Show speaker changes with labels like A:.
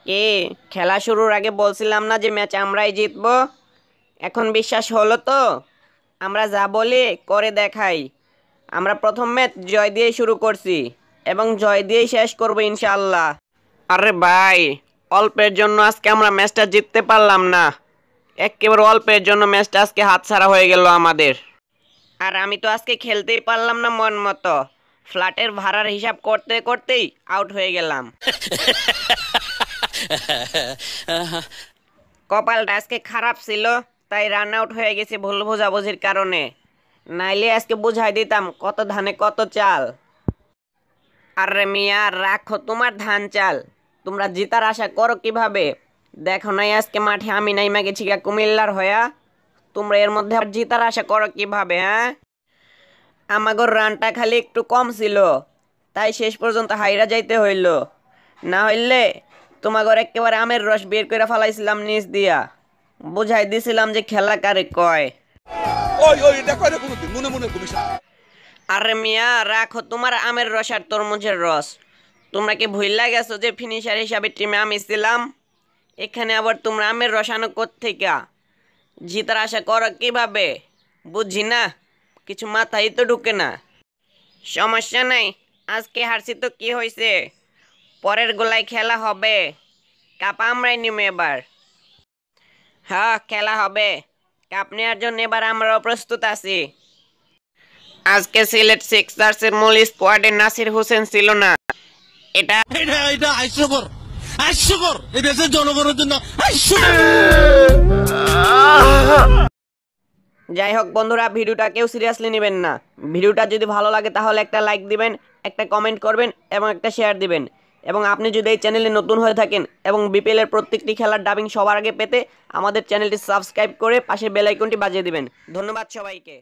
A: কে খেলা শুরুর আগে বলছিলাম না যে ম্যাচ আমরাই জিতবো? এখন বিশ্বাস হলো তো? আমরা যা বলি করে দেখাই। আমরা প্রথম ম্যাচ জয় দিয়েই শুরু করছি এবং জয় দিয়েই শেষ করবো ইনশাআল্লাহ। আরে ভাই, অল্পের জন্য আজকে আমরা ম্যাচটা জিততে পারলাম না। একেবারে অল্পের জন্য ম্যাচটা আজকে হাতছাড়া হয়ে গেল আমাদের। আর আমি তো আজকে খেলতেই পারলাম না মন মতো। ফ্ল্যাটের ভাড়ার হিসাব করতে করতেই আউট হয়ে গেলাম। কপালটা আজকে খারাপ ছিল, তাই রান আউট হয়ে গেছে ভুল বোঝাবুঝির কারণে। নাইলে আজকে বুঝাই দিতাম কত ধানে কত চাল। আরে মিয়া, রাখো তোমার ধান চাল। তোমরা জিতার আশা করো কিভাবে? দেখো নাই আজকে মাঠে আমি নাইমা গেছি গা কুমিল্লার হয়া। তোমরা এর মধ্যে আবার জিতার আশা করো কিভাবে? হ্যাঁ, আমাগোর রানটা খালি একটু কম ছিল, তাই শেষ পর্যন্ত হাইরা যাইতে হইল। না হইলে তোমাগোর একেবারে আমের রস বের করে ফেলাইছিলাম নিচ দিয়া। বুঝাই দিছিলাম যে খেলা কারে কয়।
B: ওই ওই এটা কয় না কোনোদিন, মনে মনে কবিস না।
A: আরে মিয়া, রাখো তোমার আমের রস আর তরমুজের রস। তোমরা কি ভুইলা গেছো যে ফিনিশার হিসাবে টিমে আমি ছিলাম? এখানে আবার তোমরা আমের রস আনো কোত্থেকা? জিতার আশা করো কিভাবে? বুঝি না, কিছু মাথায় তো ঢুকে না। সমস্যা নাই, আজকে হারছি তো কি হয়েছে? পরের গোলায় খেলা হবে, কাপ আমরাই নিব এবার। হ্যাঁ, খেলা হবে। কাপ নেওয়ার জন্য এবার আমরাও প্রস্তুত আছি। আজকে সিলেট সিক্সার্সের মূল স্কোয়াডে নাসির হোসেন ছিল না। এটা
C: এটা এটা হাস্যকর, হাস্যকর এই দেশের জনগণের জন্য হাস্যকর।
A: যাই হোক বন্ধুরা, ভিডিওটা কেউ সিরিয়াসলি নেবেন না। ভিডিওটা যদি ভালো লাগে তাহলে একটা লাইক দিবেন, একটা কমেন্ট করবেন এবং একটা শেয়ার দিবেন। এবং আপনি যদি এই চ্যানেলে নতুন হয়ে থাকেন এবং বিপিএল এর প্রত্যেকটি খেলার ডাবিং সবার আগে পেতে আমাদের চ্যানেলটি সাবস্ক্রাইব করে পাশে বেল আইকনটি বাজিয়ে দিবেন। ধন্যবাদ সবাইকে।